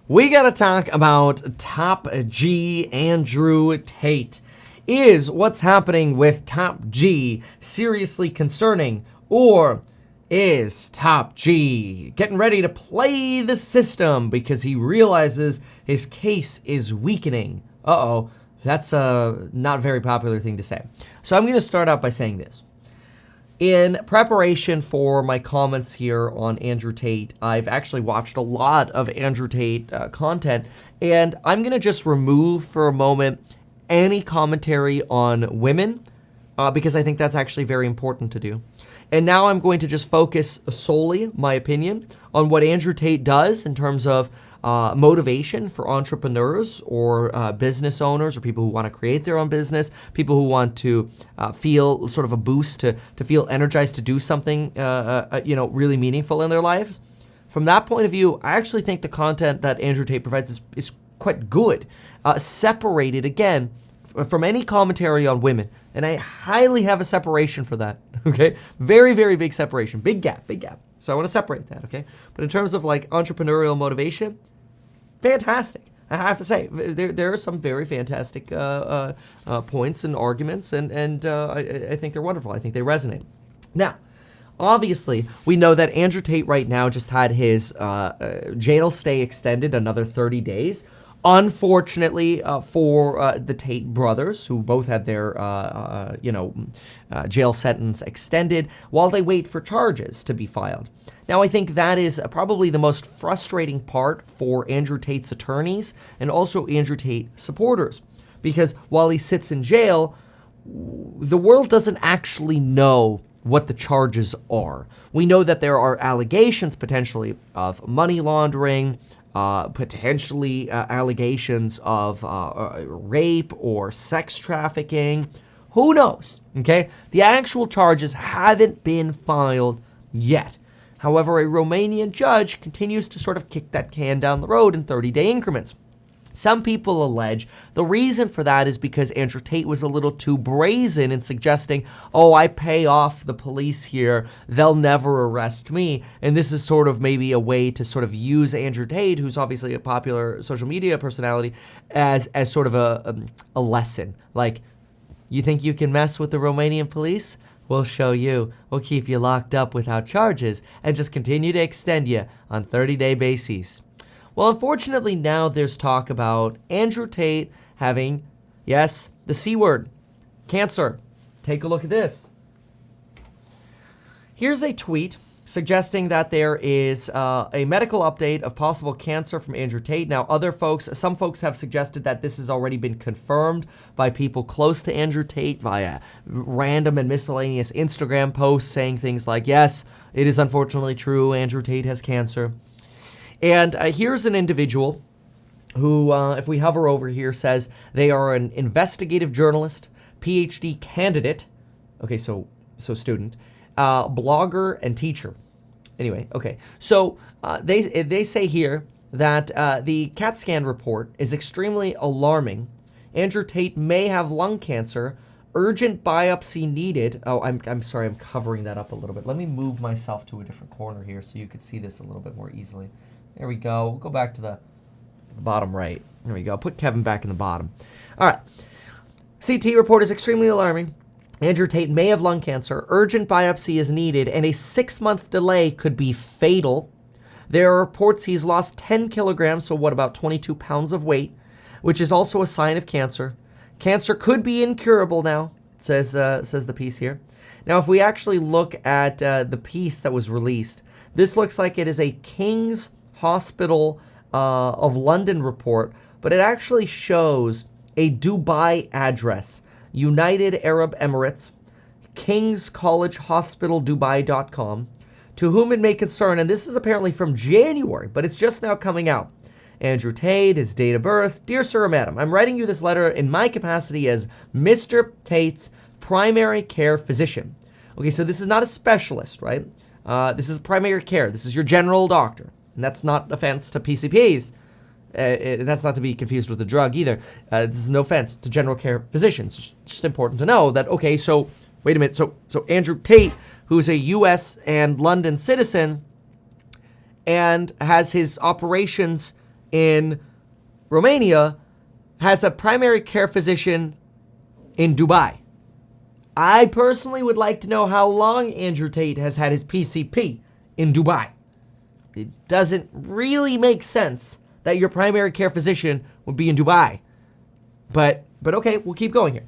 We gotta talk about Top G Andrew Tate. Is what's happening with Top G seriously concerning, or is Top G getting ready to play the system because he realizes his case is weakening? Uh-oh, that's a not very popular thing to say. So I'm gonna start out by saying this. In preparation for my comments here on Andrew Tate, I've actually watched a lot of Andrew Tate content, and I'm going to just remove for a moment any commentary on women, because I think that's actually very important to do. And now I'm going to just focus solely, my opinion, on what Andrew Tate does in terms of motivation for entrepreneurs or business owners or people who want to create their own business, people who want to feel sort of a boost to feel energized to do something really meaningful in their lives. From that point of view, I actually think the content that Andrew Tate provides is quite good, separated again from any commentary on women. And I highly have a separation for that, okay? Very, very big separation, big gap. So I want to separate that, okay? But in terms of like entrepreneurial motivation, fantastic. I have to say, there are some very fantastic points and arguments, and I think they're wonderful. I think they resonate. Now, obviously, we know that Andrew Tate right now just had his jail stay extended another 30 days. Unfortunately for the Tate brothers, who both had their jail sentence extended while they wait for charges to be filed. Now, I think that is probably the most frustrating part for Andrew Tate's attorneys and also Andrew Tate supporters, because while he sits in jail, the world doesn't actually know what the charges are. We know that there are allegations potentially of money laundering, potentially allegations of rape or sex trafficking. Who knows, okay? The actual charges haven't been filed yet. However, a Romanian judge continues to sort of kick that can down the road in 30-day increments. Some people allege the reason for that is because Andrew Tate was a little too brazen in suggesting, oh, I pay off the police here, they'll never arrest me. And this is sort of maybe a way to sort of use Andrew Tate, who's obviously a popular social media personality, as sort of a lesson. Like, you think you can mess with the Romanian police? We'll show you. We'll keep you locked up without charges and just continue to extend you on 30-day bases. Well, unfortunately, now there's talk about Andrew Tate having, yes, the C word, cancer. Take a look at this. Here's a tweet suggesting that there is a medical update of possible cancer from Andrew Tate. Now, some folks have suggested that this has already been confirmed by people close to Andrew Tate via random and miscellaneous Instagram posts saying things like, yes, it is unfortunately true, Andrew Tate has cancer. And here's an individual who, if we hover over here, says they are an investigative journalist, PhD candidate, okay, so student, blogger, and teacher. Anyway, okay. So they say here that the CAT scan report is extremely alarming. Andrew Tate may have lung cancer. Urgent biopsy needed. Oh, I'm sorry. I'm covering that up a little bit. Let me move myself to a different corner here so you could see this a little bit more easily. There we go. We'll go back to the bottom right. There we go. Put Kevin back in the bottom. All right. CT report is extremely alarming. Andrew Tate may have lung cancer. Urgent biopsy is needed, and a 6-month delay could be fatal. There are reports he's lost 10 kilograms, so what, about 22 pounds of weight, which is also a sign of cancer. Cancer could be incurable now, says the piece here. Now, if we actually look at the piece that was released, this looks like it is a King's Hospital of London report, but it actually shows a Dubai address. United Arab Emirates, King's College Hospital Dubai.com, to whom it may concern, and this is apparently from January, but it's just now coming out. Andrew Tate, his date of birth. Dear Sir or Madam, I'm writing you this letter in my capacity as Mr. Tate's primary care physician. Okay, so this is not a specialist, right? This is primary care. This is your general doctor. And that's not offense to PCPs. That's not to be confused with a drug either. This is no offense to general care physicians. It's just important to know that, okay, so, wait a minute. So Andrew Tate, who's a U.S. and London citizen and has his operations in Romania has a primary care physician in Dubai. I personally would like to know how long Andrew Tate has had his PCP in Dubai. It doesn't really make sense that your primary care physician would be in Dubai. But okay, we'll keep going here.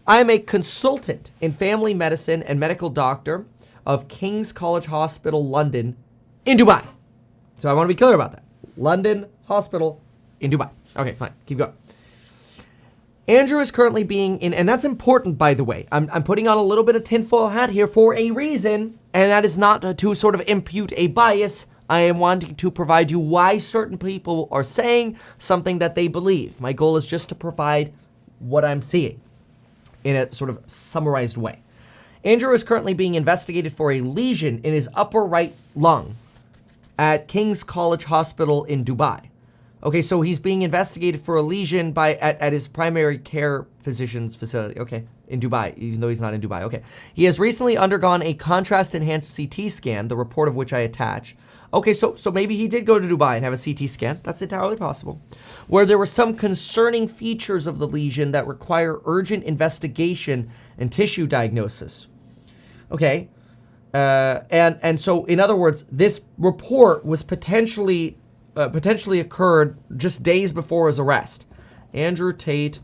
I am a consultant in family medicine and medical doctor of King's College Hospital, London, in Dubai. So I want to be clear about that. London Hospital in Dubai. Okay, fine. Keep going. Andrew is currently being in, and that's important, by the way. I'm putting on a little bit of tinfoil hat here for a reason, and that is not to sort of impute a bias. I am wanting to provide you why certain people are saying something that they believe. My goal is just to provide what I'm seeing in a sort of summarized way. Andrew is currently being investigated for a lesion in his upper right lung at King's College Hospital in Dubai. Okay, so he's being investigated for a lesion at his primary care physician's facility. Okay, in Dubai, even though he's not in Dubai. Okay. He has recently undergone a contrast-enhanced CT scan, the report of which I attach. Okay, so maybe he did go to Dubai and have a CT scan. That's entirely possible. Where there were some concerning features of the lesion that require urgent investigation and tissue diagnosis. Okay. And so, in other words, this report was potentially occurred just days before his arrest. Andrew Tate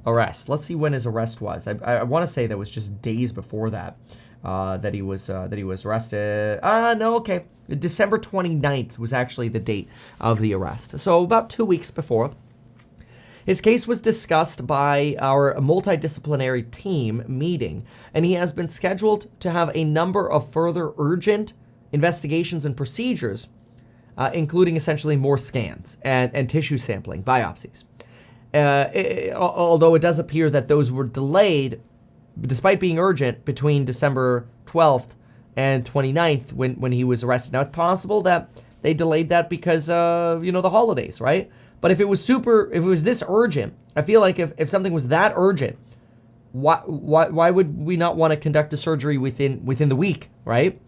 arrest. Let's see when his arrest was. I want to say that was just days before that that he was arrested. No, okay. December 29th was actually the date of the arrest. So about 2 weeks before. His case was discussed by our multidisciplinary team meeting, and he has been scheduled to have a number of further urgent investigations and procedures, including essentially more scans and tissue sampling, biopsies. Although it does appear that those were delayed, despite being urgent, between December 12th and 29th when he was arrested. Now, it's possible that they delayed that because, the holidays, right? But if it was this urgent, I feel like if something was that urgent, why would we not want to conduct a surgery within the week, right?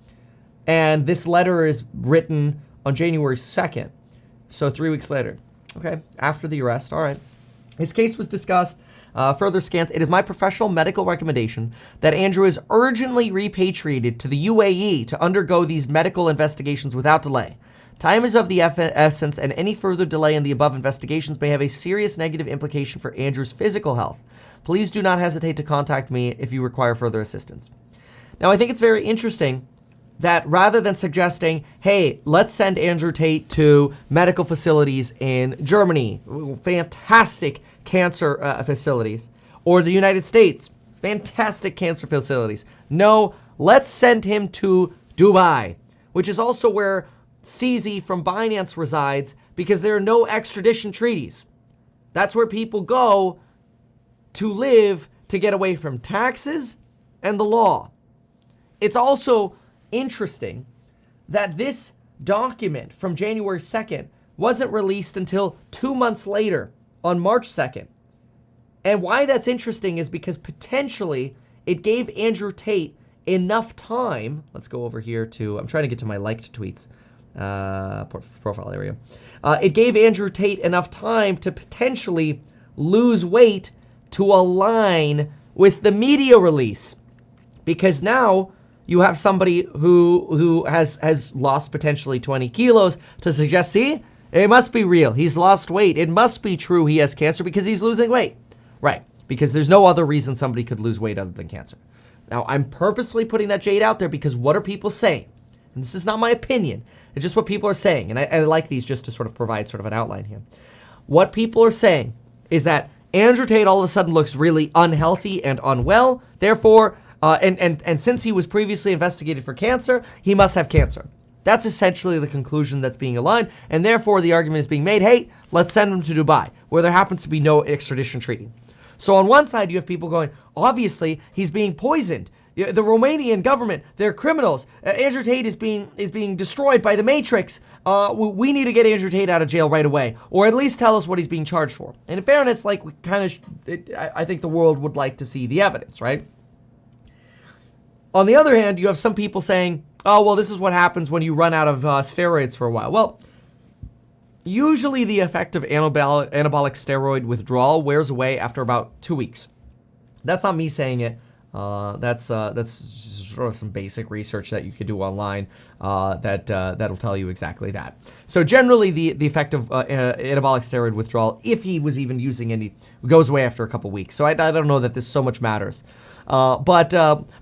And this letter is written on January 2nd, so 3 weeks later. Okay, after the arrest, all right. His case was discussed, further scans. It is my professional medical recommendation that Andrew is urgently repatriated to the UAE to undergo these medical investigations without delay. Time is of the essence, and any further delay in the above investigations may have a serious negative implication for Andrew's physical health. Please do not hesitate to contact me if you require further assistance. Now, I think it's very interesting that rather than suggesting, hey, let's send Andrew Tate to medical facilities in Germany, fantastic cancer facilities, or the United States, fantastic cancer facilities. No, let's send him to Dubai, which is also where CZ from Binance resides, because there are no extradition treaties. That's where people go to live to get away from taxes and the law. It's also interesting that this document from January 2nd wasn't released until 2 months later, on March 2nd. And why that's interesting is because potentially it gave Andrew Tate enough time. Let's go over here I'm trying to get to my liked tweets. Profile area. It gave Andrew Tate enough time to potentially lose weight to align with the media release, because now you have somebody who has lost potentially 20 kilos to suggest, see, it must be real. He's lost weight. It must be true he has cancer because he's losing weight. Right, because there's no other reason somebody could lose weight other than cancer. Now, I'm purposely putting that jade out there because what are people saying? And this is not my opinion. It's just what people are saying. And I like these just to sort of provide sort of an outline here. What people are saying is that Andrew Tate all of a sudden looks really unhealthy and unwell. Therefore, and since he was previously investigated for cancer, he must have cancer. That's essentially the conclusion that's being aligned. And therefore, the argument is being made, hey, let's send him to Dubai, where there happens to be no extradition treaty. So on one side, you have people going, obviously, he's being poisoned. The Romanian government, they're criminals. Andrew Tate is being destroyed by the Matrix. We need to get Andrew Tate out of jail right away, or at least tell us what he's being charged for. And in fairness, like I think the world would like to see the evidence, right? On the other hand, you have some people saying, oh, well, this is what happens when you run out of steroids for a while. Well, Usually the effect of anabolic steroid withdrawal wears away after about 2 weeks. That's not me saying it. That's sort of some basic research that you could do online that'll tell you exactly that. So generally, the effect of anabolic steroid withdrawal, if he was even using any, goes away after a couple weeks. So I don't know that this so much matters. But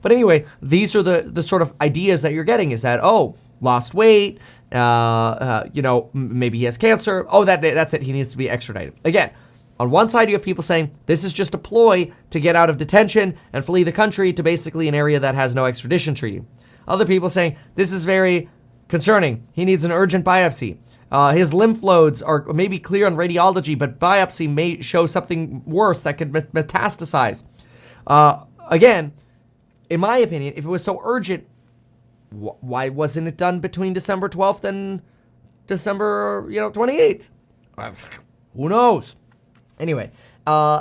anyway, these are the sort of ideas that you're getting. Is that lost weight? Maybe he has cancer. That's it. He needs to be extradited again. On one side, you have people saying this is just a ploy to get out of detention and flee the country to basically an area that has no extradition treaty. Other people saying this is very concerning. He needs an urgent biopsy. His lymph nodes are maybe clear on radiology, but biopsy may show something worse that could metastasize. Again, in my opinion, if it was so urgent, why wasn't it done between December 12th and December 28th? Who knows? Anyway,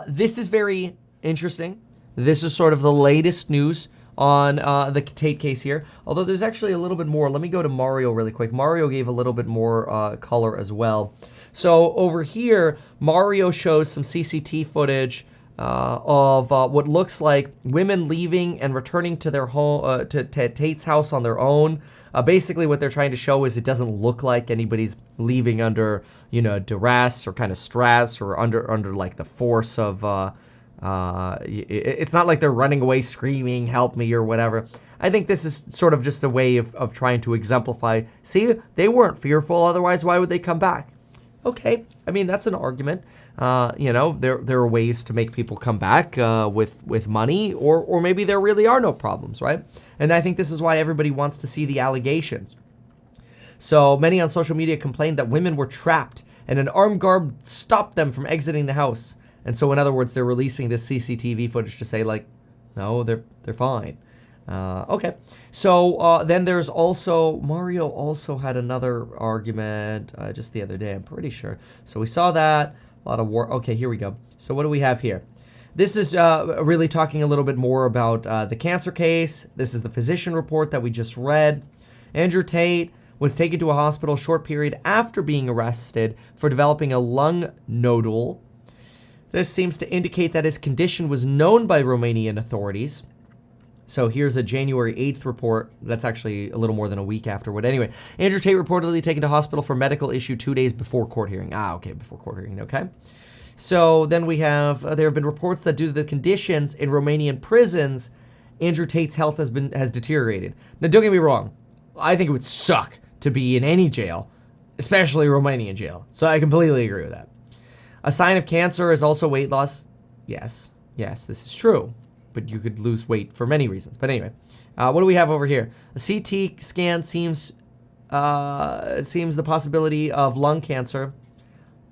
this is very interesting. This is sort of the latest news on the Tate case here. Although there's actually a little bit more. Let me go to Mario really quick. Mario gave a little bit more color as well. So over here, Mario shows some CCTV footage of what looks like women leaving and returning to their home, to Tate's house on their own. Basically, what they're trying to show is it doesn't look like anybody's leaving under, duress or kind of stress or under like the force of. It's not like they're running away screaming, "Help me" or whatever. I think this is sort of just a way of trying to exemplify. See, they weren't fearful. Otherwise, why would they come back? Okay, I mean that's an argument. There are ways to make people come back with money, or maybe there really are no problems, right? And I think this is why everybody wants to see the allegations. So many on social media complained that women were trapped and an armed guard stopped them from exiting the house. And so in other words, they're releasing this CCTV footage to say like, no, they're fine. Okay. So then there's also, Mario also had another argument just the other day, I'm pretty sure. So we saw that. A lot of war. Okay, here we go. So what do we have here? This is really talking a little bit more about the cancer case. This is the physician report that we just read. Andrew Tate was taken to a hospital a short period after being arrested for developing a lung nodule. This seems to indicate that his condition was known by Romanian authorities. So here's a January 8th report. That's actually a little more than a week afterward. Anyway, Andrew Tate reportedly taken to hospital for medical issue 2 days before court hearing. Okay, before court hearing, okay. So then we have, there have been reports that due to the conditions in Romanian prisons, Andrew Tate's health has deteriorated. Now, don't get me wrong. I think it would suck to be in any jail, especially Romanian jail. So I completely agree with that. A sign of cancer is also weight loss. Yes, this is true. But you could lose weight for many reasons. But anyway, what do we have over here? A CT scan seems the possibility of lung cancer.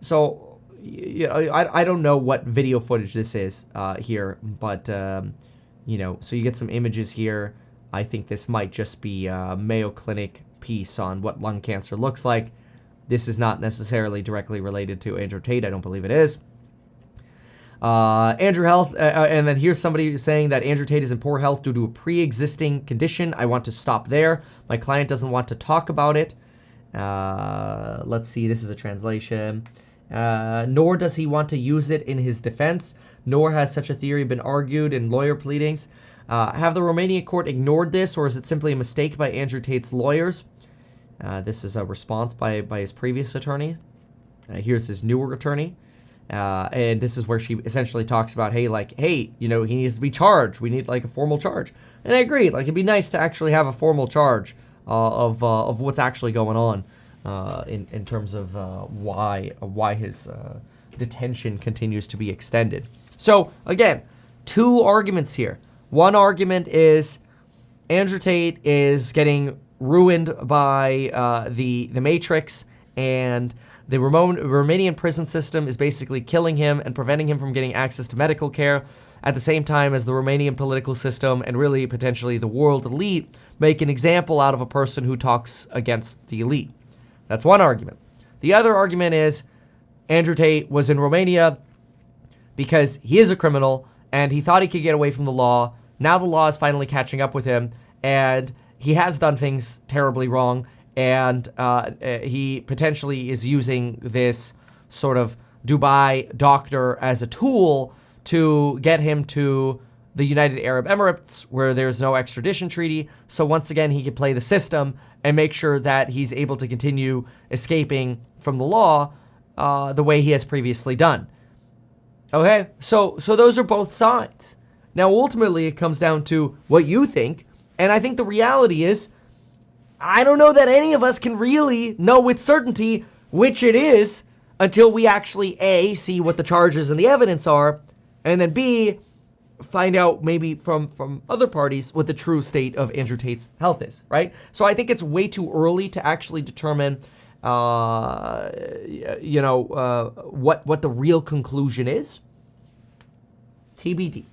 So, I don't know what video footage this is here, but so you get some images here. I think this might just be a Mayo Clinic piece on what lung cancer looks like. This is not necessarily directly related to Andrew Tate. I don't believe it is. Andrew Health, and then here's somebody saying that Andrew Tate is in poor health due to a pre-existing condition. I want to stop there. My client doesn't want to talk about it. Let's see, this is a translation. Nor does he want to use it in his defense, nor has such a theory been argued in lawyer pleadings. Have the Romanian court ignored this, or is it simply a mistake by Andrew Tate's lawyers? This is a response by his previous attorney. Here's his newer attorney. And this is where she essentially talks about, hey, he needs to be charged. We need like a formal charge. And I agree. Like, it'd be nice to actually have a formal charge of what's actually going on in terms of why his detention continues to be extended. So again, two arguments here. One argument is Andrew Tate is getting ruined by the Matrix, and the Romanian prison system is basically killing him and preventing him from getting access to medical care, at the same time as the Romanian political system and really potentially the world elite make an example out of a person who talks against the elite. That's one argument. The other argument is Andrew Tate was in Romania because he is a criminal and he thought he could get away from the law. Now the law is finally catching up with him, and he has done things terribly wrong, and he potentially is using this sort of Dubai doctor as a tool to get him to the United Arab Emirates, where there's no extradition treaty. So once again, he can play the system and make sure that he's able to continue escaping from the law the way he has previously done. Okay, so those are both sides. Now, ultimately, it comes down to what you think, and I think the reality is, I don't know that any of us can really know with certainty which it is until we actually, A, see what the charges and the evidence are, and then B, find out maybe from other parties what the true state of Andrew Tate's health is, right? So I think it's way too early to actually determine, what the real conclusion is. TBD.